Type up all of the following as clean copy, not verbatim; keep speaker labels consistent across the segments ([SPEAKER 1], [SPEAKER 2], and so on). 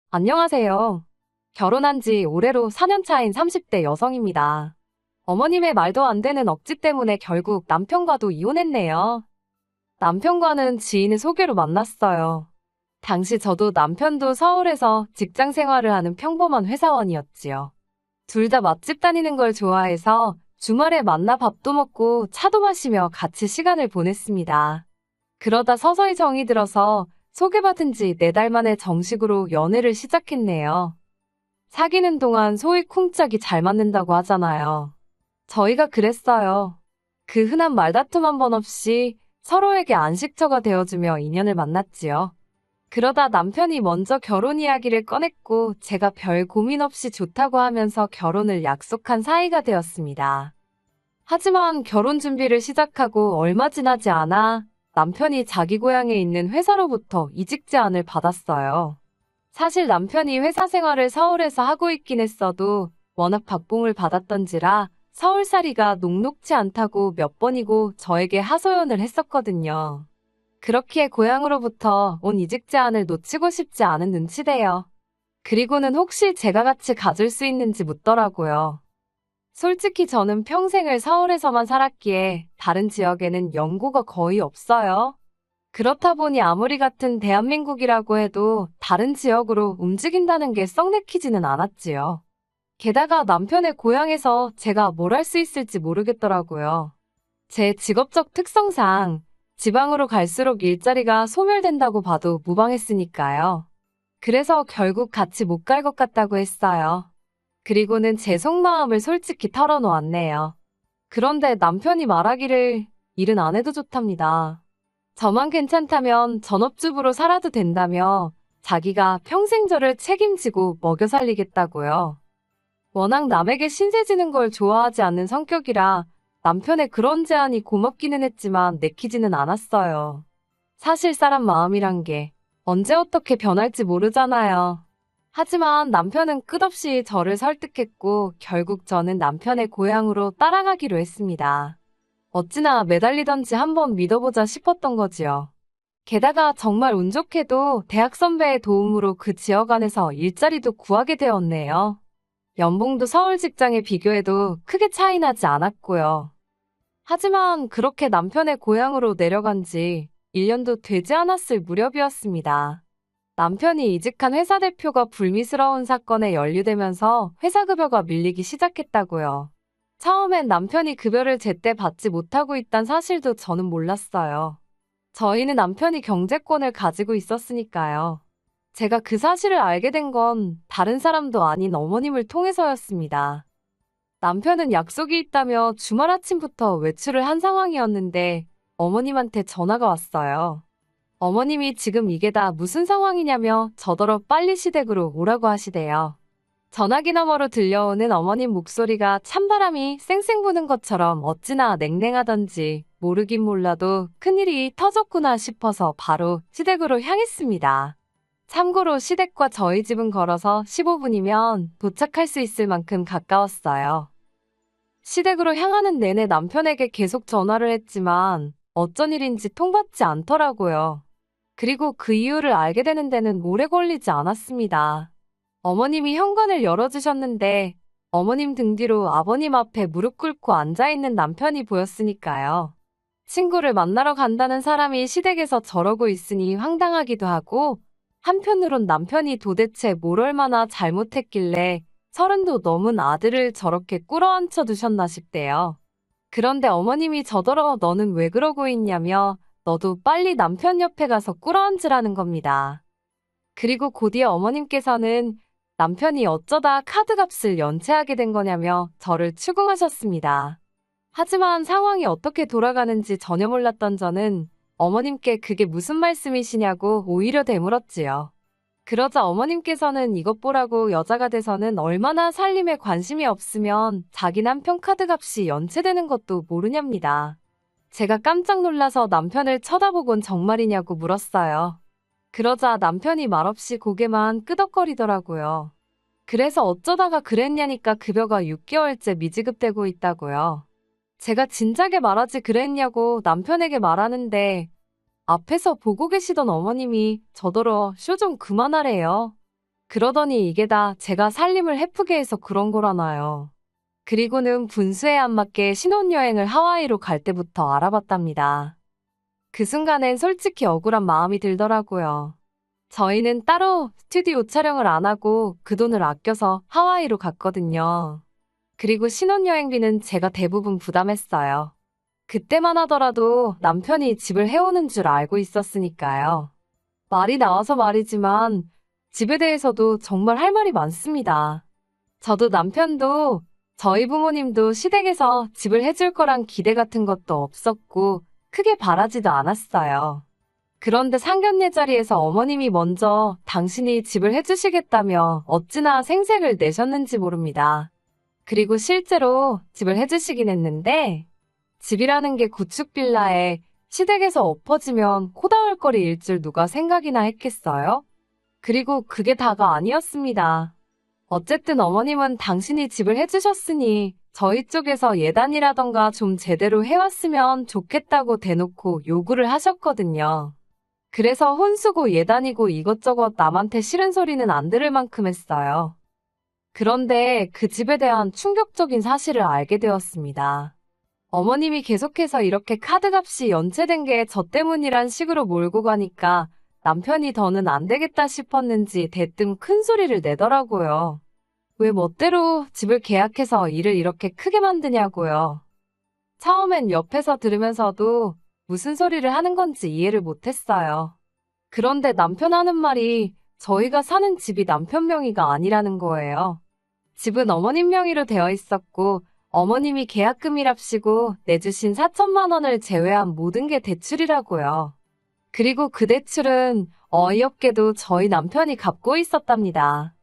[SPEAKER 1] 안녕하세요. 결혼한 지 올해로 4년 차인 30대 여성입니다. 어머님의 말도 안 되는 억지 때문에 결국 남편과도 이혼했네요. 남편과는 지인의 소개로 만났어요. 당시 저도 남편도 서울에서 직장 생활을 하는 평범한 회사원이었지요. 둘 다 맛집 다니는 걸 좋아해서 주말에 만나 밥도 먹고 차도 마시며 같이 시간을 보냈습니다. 그러다 서서히 정이 들어서 소개받은 지 4달 만에 정식으로 연애를 시작했네요. 사귀는 동안 소위 쿵짝이 잘 맞는다고 하잖아요. 저희가 그랬어요. 그 흔한 말다툼 한 번 없이 서로에게 안식처가 되어주며 인연을 만났지요. 그러다 남편이 먼저 결혼 이야기를 꺼냈고 제가 별 고민 없이 좋다고 하면서 결혼을 약속한 사이가 되었습니다. 하지만 결혼 준비를 시작하고 얼마 지나지 않아 남편이 자기 고향에 있는 회사로부터 이직 제안을 받았어요. 사실 남편이 회사 생활을 서울에서 하고 있긴 했어도 워낙 박봉을 받았던지라 서울살이가 녹록지 않다고 몇 번이고 저에게 하소연을 했었거든요. 그렇기에 고향으로부터 온 이직 제안을 놓치고 싶지 않은 눈치대요. 그리고는 혹시 제가 같이 가줄 수 있는지 묻더라고요. 솔직히 저는 평생을 서울에서만 살았기에 다른 지역에는 연고가 거의 없어요. 그렇다 보니 아무리 같은 대한민국이라고 해도 다른 지역으로 움직인다는 게 썩 내키지는 않았지요. 게다가 남편의 고향에서 제가 뭘 할 수 있을지 모르겠더라고요. 제 직업적 특성상 지방으로 갈수록 일자리가 소멸된다고 봐도 무방했으니까요. 그래서 결국 같이 못 갈 것 같다고 했어요. 그리고는 제 속마음을 솔직히 털어놓았네요. 그런데 남편이 말하기를 일은 안 해도 좋답니다. 저만 괜찮다면 전업주부로 살아도 된다며 자기가 평생 저를 책임지고 먹여 살리겠다고요. 워낙 남에게 신세지는 걸 좋아하지 않는 성격이라 남편의 그런 제안이 고맙기는 했지만 내키지는 않았어요. 사실 사람 마음이란 게 언제 어떻게 변할지 모르잖아요. 하지만 남편은 끝없이 저를 설득했고 결국 저는 남편의 고향으로 따라가기로 했습니다. 어찌나 매달리던지 한번 믿어보자 싶었던 거지요. 게다가 정말 운 좋게도 대학 선배의 도움으로 그 지역 안에서 일자리도 구하게 되었네요. 연봉도 서울 직장에 비교해도 크게 차이 나지 않았고요. 하지만 그렇게 남편의 고향으로 내려간 지 1년도 되지 않았을 무렵이었습니다. 남편이 이직한 회사 대표가 불미스러운 사건에 연루되면서 회사 급여가 밀리기 시작했다고요. 처음엔 남편이 급여를 제때 받지 못하고 있단 사실도 저는 몰랐어요. 저희는 남편이 경제권을 가지고 있었으니까요. 제가 그 사실을 알게 된 건 다른 사람도 아닌 어머님을 통해서였습니다. 남편은 약속이 있다며 주말 아침부터 외출을 한 상황이었는데 어머님한테 전화가 왔어요. 어머님이 지금 이게 다 무슨 상황이냐며 저더러 빨리 시댁으로 오라고 하시대요. 전화기 너머로 들려오는 어머님 목소리가 찬바람이 쌩쌩 부는 것처럼 어찌나 냉랭하던지 모르긴 몰라도 큰일이 터졌구나 싶어서 바로 시댁으로 향했습니다. 참고로 시댁과 저희 집은 걸어서 15분이면 도착할 수 있을 만큼 가까웠어요. 시댁으로 향하는 내내 남편에게 계속 전화를 했지만 어쩐 일인지 통받지 않더라고요. 그리고 그 이유를 알게 되는 데는 오래 걸리지 않았습니다. 어머님이 현관을 열어주셨는데 어머님 등 뒤로 아버님 앞에 무릎 꿇고 앉아있는 남편이 보였으니까요. 친구를 만나러 간다는 사람이 시댁에서 저러고 있으니 황당하기도 하고 한편으론 남편이 도대체 뭘 얼마나 잘못했길래 30도 넘은 아들을 저렇게 꿇어앉혀 두셨나 싶대요. 그런데 어머님이 저더러 너는 왜 그러고 있냐며 너도 빨리 남편 옆에 가서 꿇어앉으라는 겁니다. 그리고 곧이어 어머님께서는 남편이 어쩌다 카드값을 연체하게 된 거냐며 저를 추궁하셨습니다. 하지만 상황이 어떻게 돌아가는지 전혀 몰랐던 저는 어머님께 그게 무슨 말씀이시냐고 오히려 되물었지요. 그러자 어머님께서는 이것 보라고 여자가 돼서는 얼마나 살림에 관심이 없으면 자기 남편 카드값이 연체되는 것도 모르냐입니다. 제가 깜짝 놀라서 남편을 쳐다보곤 정말이냐고 물었어요. 그러자 남편이 말없이 고개만 끄덕거리더라고요. 그래서 어쩌다가 그랬냐니까 급여가 6개월째 미지급되고 있다고요. 제가 진작에 말하지 그랬냐고 남편에게 말하는데 앞에서 보고 계시던 어머님이 저더러 쇼 좀 그만하래요. 그러더니 이게 다 제가 살림을 해프게 해서 그런 거라나요. 그리고는 분수에 안 맞게 신혼여행을 하와이로 갈 때부터 알아봤답니다. 그 순간엔 솔직히 억울한 마음이 들더라고요. 저희는 따로 스튜디오 촬영을 안 하고 그 돈을 아껴서 하와이로 갔거든요. 그리고 신혼여행비는 제가 대부분 부담했어요. 그때만 하더라도 남편이 집을 해오는 줄 알고 있었으니까요. 말이 나와서 말이지만 집에 대해서도 정말 할 말이 많습니다. 저도 남편도 저희 부모님도 시댁에서 집을 해줄 거란 기대 같은 것도 없었고 크게 바라지도 않았어요. 그런데 상견례 자리에서 어머님이 먼저 당신이 집을 해주시겠다며 어찌나 생색을 내셨는지 모릅니다. 그리고 실제로 집을 해주시긴 했는데 집이라는 게 구축 빌라에 시댁에서 엎어지면 코다울거리일 줄 누가 생각이나 했겠어요? 그리고 그게 다가 아니었습니다. 어쨌든 어머님은 당신이 집을 해주셨으니 저희 쪽에서 예단이라던가 좀 제대로 해왔으면 좋겠다고 대놓고 요구를 하셨거든요. 그래서 혼수고 예단이고 이것저것 남한테 싫은 소리는 안 들을 만큼 했어요. 그런데 그 집에 대한 충격적인 사실을 알게 되었습니다. 어머님이 계속해서 이렇게 카드값이 연체된 게 저 때문이란 식으로 몰고 가니까 남편이 더는 안 되겠다 싶었는지 대뜸 큰 소리를 내더라고요. 왜 멋대로 집을 계약해서 일을 이렇게 크게 만드냐고요. 처음엔 옆에서 들으면서도 무슨 소리를 하는 건지 이해를 못했어요. 그런데 남편 하는 말이 저희가 사는 집이 남편 명의가 아니라는 거예요. 집은 어머님 명의로 되어 있었고 어머님이 계약금이랍시고 내주신 4천만 원을 제외한 모든 게 대출이라고요. 그리고 그 대출은 어이없게도 저희 남편이 갚고 있었답니다.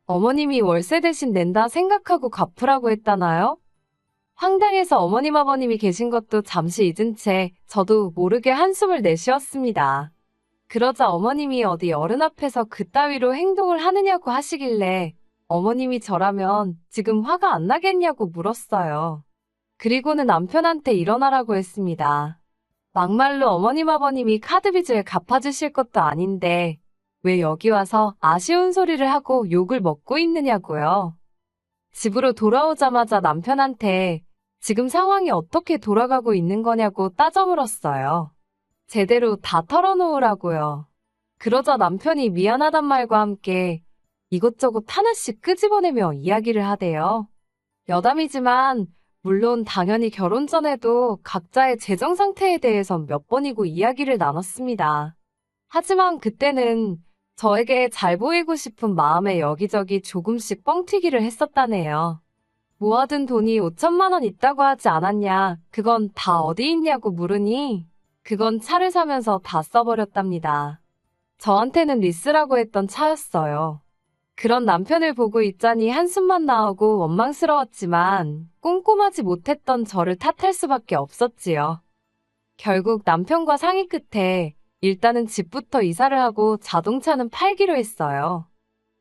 [SPEAKER 1] 어머님이 월세 대신 낸다 생각하고 갚으라고 했다나요? 황당해서 어머님 아버님이 계신 것도 잠시 잊은 채 저도 모르게 한숨을 내쉬었습니다. 그러자 어머님이 어디 어른 앞에서 그따위로 행동을 하느냐고 하시길래 어머님이 저라면 지금 화가 안 나겠냐고 물었어요. 그리고는 남편한테 일어나라고 했습니다. 막말로 어머님 아버님이 카드 빚을 갚아주실 것도 아닌데 왜 여기 와서 아쉬운 소리를 하고 욕을 먹고 있느냐고요. 집으로 돌아오자마자 남편한테 지금 상황이 어떻게 돌아가고 있는 거냐고 따져 물었어요. 제대로 다 털어놓으라고요. 그러자 남편이 미안하단 말과 함께 이것저것 하나씩 끄집어내며 이야기를 하대요. 여담이지만 물론 당연히 결혼 전에도 각자의 재정 상태에 대해서 몇 번이고 이야기를 나눴습니다. 하지만 그때는 저에게 잘 보이고 싶은 마음에 여기저기 조금씩 뻥튀기를 했었다네요. 모아둔 돈이 5천만 원 있다고 하지 않았냐, 그건 다 어디 있냐고 물으니 그건 차를 사면서 다 써버렸답니다. 저한테는 리스라고 했던 차였어요. 그런 남편을 보고 있자니 한숨만 나오고 원망스러웠지만 꼼꼼하지 못했던 저를 탓할 수밖에 없었지요. 결국 남편과 상의 끝에 일단은 집부터 이사를 하고 자동차는 팔기로 했어요.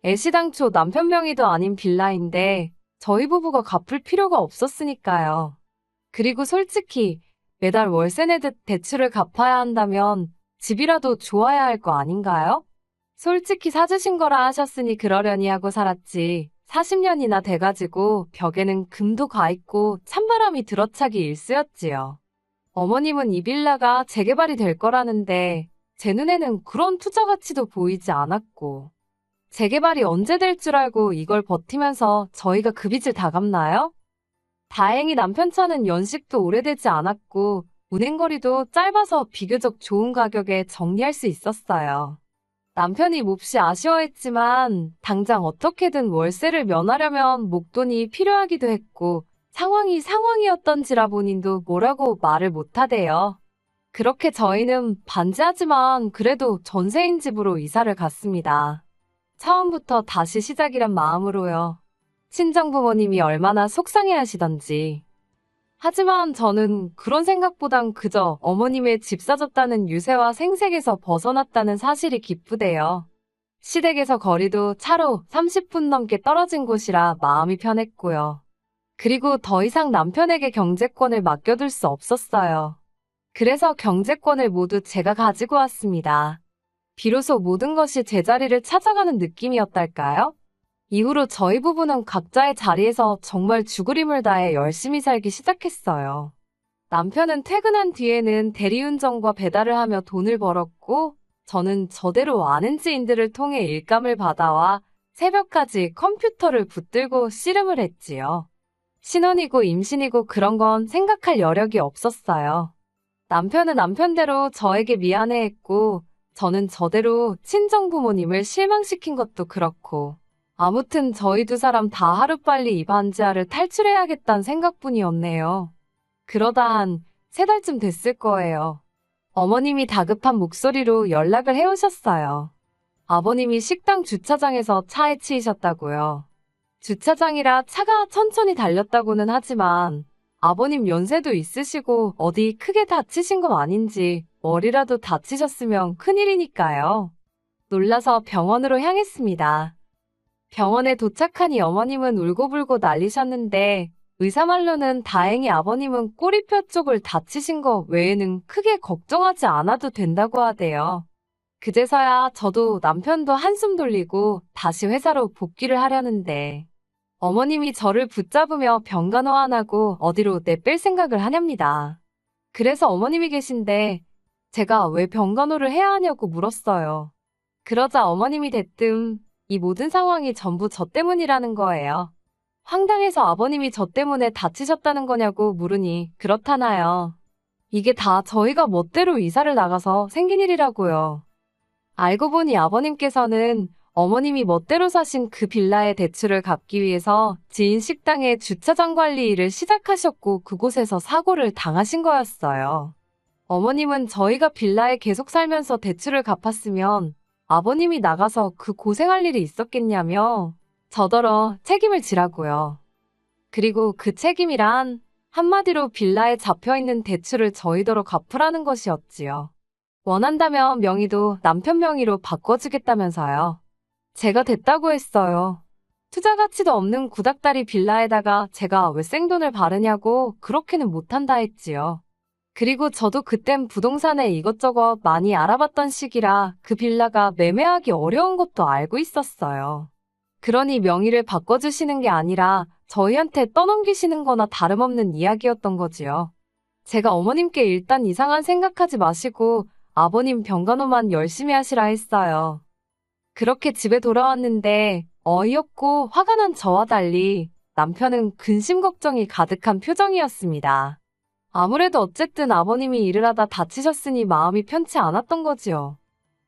[SPEAKER 1] 애시당초 남편 명의도 아닌 빌라인데 저희 부부가 갚을 필요가 없었으니까요. 그리고 솔직히 매달 월세 내듯 대출을 갚아야 한다면 집이라도 좋아야 할 거 아닌가요? 솔직히 사주신 거라 하셨으니 그러려니 하고 살았지. 40년이나 돼가지고 벽에는 금도 가있고 찬바람이 들어차기 일쑤였지요. 어머님은 이 빌라가 재개발이 될 거라는데 제 눈에는 그런 투자 가치도 보이지 않았고 재개발이 언제 될 줄 알고 이걸 버티면서 저희가 그 빚을 다 갚나요? 다행히 남편 차는 연식도 오래되지 않았고 운행거리도 짧아서 비교적 좋은 가격에 정리할 수 있었어요. 남편이 몹시 아쉬워했지만 당장 어떻게든 월세를 면하려면 목돈이 필요하기도 했고 상황이었던지라 본인도 뭐라고 말을 못하대요. 그렇게 저희는 반지하지만 그래도 전세인 집으로 이사를 갔습니다. 처음부터 다시 시작이란 마음으로요. 친정부모님이 얼마나 속상해하시던지. 하지만 저는 그런 생각보단 그저 어머님의 집 사줬다는 유세와 생색에서 벗어났다는 사실이 기쁘대요. 시댁에서 거리도 차로 30분 넘게 떨어진 곳이라 마음이 편했고요. 그리고 더 이상 남편에게 경제권을 맡겨둘 수 없었어요. 그래서 경제권을 모두 제가 가지고 왔습니다. 비로소 모든 것이 제자리를 찾아가는 느낌이었달까요? 이후로 저희 부부는 각자의 자리에서 정말 죽을 힘을 다해 열심히 살기 시작했어요. 남편은 퇴근한 뒤에는 대리운전과 배달을 하며 돈을 벌었고, 저는 저대로 아는 지인들을 통해 일감을 받아와 새벽까지 컴퓨터를 붙들고 씨름을 했지요. 신혼이고 임신이고 그런 건 생각할 여력이 없었어요. 남편은 남편대로 저에게 미안해했고, 저는 저대로 친정부모님을 실망시킨 것도 그렇고, 아무튼 저희 두 사람 다 하루빨리 이 반지하를 탈출해야겠다는 생각뿐이었네요. 그러다 한 3달쯤 됐을 거예요. 어머님이 다급한 목소리로 연락을 해오셨어요. 아버님이 식당 주차장에서 차에 치이셨다고요. 주차장이라 차가 천천히 달렸다고는 하지만 아버님 연세도 있으시고 어디 크게 다치신 건 아닌지 머리라도 다치셨으면 큰일이니까요. 놀라서 병원으로 향했습니다. 병원에 도착하니 어머님은 울고불고 난리셨는데 의사 말로는 다행히 아버님은 꼬리뼈 쪽을 다치신 거 외에는 크게 걱정하지 않아도 된다고 하대요. 그제서야 저도 남편도 한숨 돌리고 다시 회사로 복귀를 하려는데 어머님이 저를 붙잡으며 병간호 안 하고 어디로 내뺄 생각을 하렵니다. 그래서 어머님이 계신데 제가 왜 병간호를 해야 하냐고 물었어요. 그러자 어머님이 대뜸 이 모든 상황이 전부 저 때문이라는 거예요. 황당해서 아버님이 저 때문에 다치셨다는 거냐고 물으니 그렇다나요. 이게 다 저희가 멋대로 이사를 나가서 생긴 일이라고요. 알고 보니 아버님께서는 어머님이 멋대로 사신 그 빌라의 대출을 갚기 위해서 지인 식당의 주차장 관리 일을 시작하셨고 그곳에서 사고를 당하신 거였어요. 어머님은 저희가 빌라에 계속 살면서 대출을 갚았으면 아버님이 나가서 그 고생할 일이 있었겠냐며 저더러 책임을 지라고요. 그리고 그 책임이란 한마디로 빌라에 잡혀있는 대출을 저희더러 갚으라는 것이었지요. 원한다면 명의도 남편 명의로 바꿔주겠다면서요. 제가 됐다고 했어요. 투자 가치도 없는 구닥다리 빌라에다가 제가 왜 생돈을 바르냐고 그렇게는 못한다 했지요. 그리고 저도 그땐 부동산에 이것저것 많이 알아봤던 시기라 그 빌라가 매매하기 어려운 것도 알고 있었어요. 그러니 명의를 바꿔주시는 게 아니라 저희한테 떠넘기시는 거나 다름없는 이야기였던 거지요. 제가 어머님께 일단 이상한 생각하지 마시고 아버님 병간호만 열심히 하시라 했어요. 그렇게 집에 돌아왔는데 어이없고 화가 난 저와 달리 남편은 근심 걱정이 가득한 표정이었습니다. 아무래도 어쨌든 아버님이 일을 하다 다치셨으니 마음이 편치 않았던 거지요.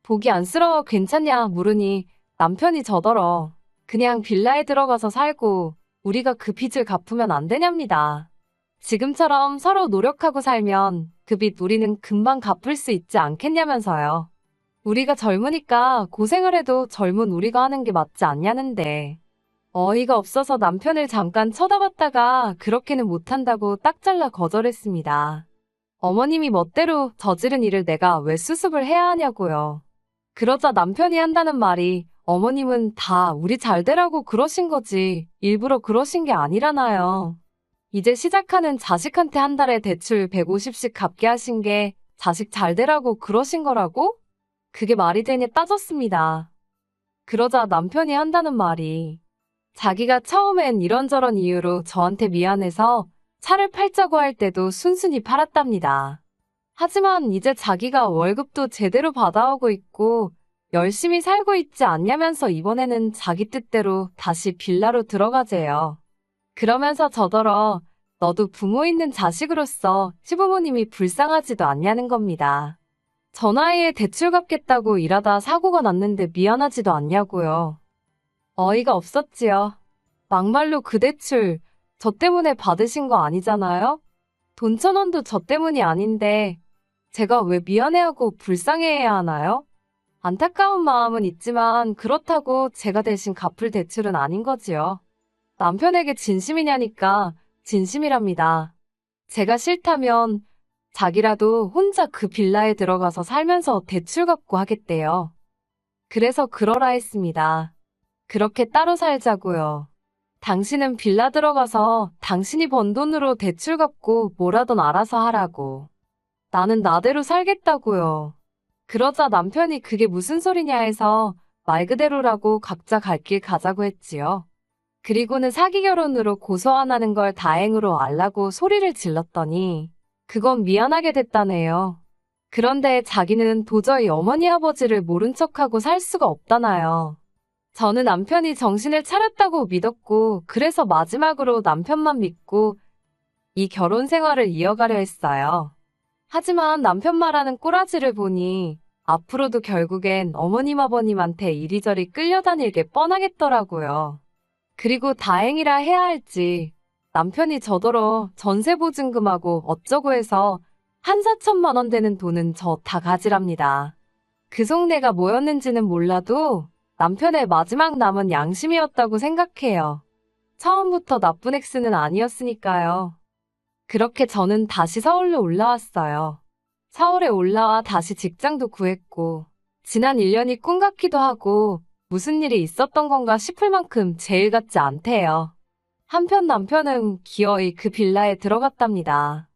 [SPEAKER 1] 보기 안쓰러워 괜찮냐 물으니 남편이 저더러 그냥 빌라에 들어가서 살고 우리가 그 빚을 갚으면 안 되냐입니다. 지금처럼 서로 노력하고 살면 그 빚 우리는 금방 갚을 수 있지 않겠냐면서요. 우리가 젊으니까 고생을 해도 젊은 우리가 하는 게 맞지 않냐는데 어이가 없어서 남편을 잠깐 쳐다봤다가 그렇게는 못한다고 딱 잘라 거절했습니다. 어머님이 멋대로 저지른 일을 내가 왜 수습을 해야 하냐고요. 그러자 남편이 한다는 말이 어머님은 다 우리 잘 되라고 그러신 거지 일부러 그러신 게 아니라나요. 이제 시작하는 자식한테 한 달에 대출 150씩 갚게 하신 게 자식 잘 되라고 그러신 거라고? 그게 말이 되냐 따졌습니다. 그러자 남편이 한다는 말이 자기가 처음엔 이런저런 이유로 저한테 미안해서 차를 팔자고 할 때도 순순히 팔았답니다. 하지만 이제 자기가 월급도 제대로 받아오고 있고 열심히 살고 있지 않냐면서 이번에는 자기 뜻대로 다시 빌라로 들어가재요. 그러면서 저더러 너도 부모 있는 자식으로서 시부모님이 불쌍하지도 않냐는 겁니다. 저 나이에 대출 갚겠다고 일하다 사고가 났는데 미안하지도 않냐고요. 어이가 없었지요. 막말로 그 대출 저 때문에 받으신 거 아니잖아요? 돈 1,000원도 저 때문이 아닌데 제가 왜 미안해하고 불쌍해해야 하나요? 안타까운 마음은 있지만 그렇다고 제가 대신 갚을 대출은 아닌 거지요. 남편에게 진심이냐니까 진심이랍니다. 제가 싫다면 자기라도 혼자 그 빌라에 들어가서 살면서 대출 갚고 하겠대요. 그래서 그러라 했습니다. 그렇게 따로 살자고요. 당신은 빌라 들어가서 당신이 번 돈으로 대출 갚고 뭐라던 알아서 하라고. 나는 나대로 살겠다고요. 그러자 남편이 그게 무슨 소리냐 해서 말 그대로라고 각자 갈 길 가자고 했지요. 그리고는 사기 결혼으로 고소 안 하는 걸 다행으로 알라고 소리를 질렀더니 그건 미안하게 됐다네요. 그런데 자기는 도저히 어머니 아버지를 모른 척하고 살 수가 없다나요. 저는 남편이 정신을 차렸다고 믿었고 그래서 마지막으로 남편만 믿고 이 결혼 생활을 이어가려 했어요. 하지만 남편 말하는 꼬라지를 보니 앞으로도 결국엔 어머님 아버님한테 이리저리 끌려다닐 게 뻔하겠더라고요. 그리고 다행이라 해야 할지 남편이 저더러 전세보증금하고 어쩌고 해서 한 4천만 원 되는 돈은 저 다 가지랍니다. 그 속내가 뭐였는지는 몰라도 남편의 마지막 남은 양심이었다고 생각해요. 처음부터 나쁜 엑스는 아니었으니까요. 그렇게 저는 다시 서울로 올라왔어요. 서울에 올라와 다시 직장도 구했고 지난 1년이 꿈 같기도 하고 무슨 일이 있었던 건가 싶을 만큼 제일 같지 않대요. 한편 남편은 기어이 그 빌라에 들어갔답니다.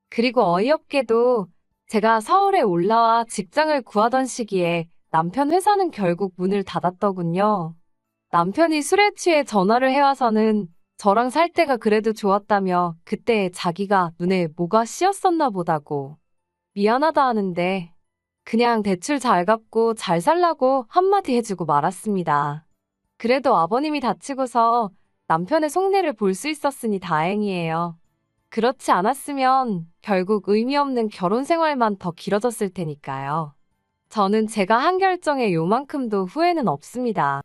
[SPEAKER 1] 그리고 어이없게도 제가 서울에 올라와 직장을 구하던 시기에 남편 회사는 결국 문을 닫았더군요. 남편이 술에 취해 전화를 해와서는 저랑 살 때가 그래도 좋았다며 그때 자기가 눈에 뭐가 씌었었나 보다고 미안하다 하는데 그냥 대출 잘 갚고 잘 살라고 한마디 해주고 말았습니다. 그래도 아버님이 다치고서 남편의 속내를 볼 수 있었으니 다행이에요. 그렇지 않았으면 결국 의미 없는 결혼 생활만 더 길어졌을 테니까요. 저는 제가 한 결정에 요만큼도 후회는 없습니다.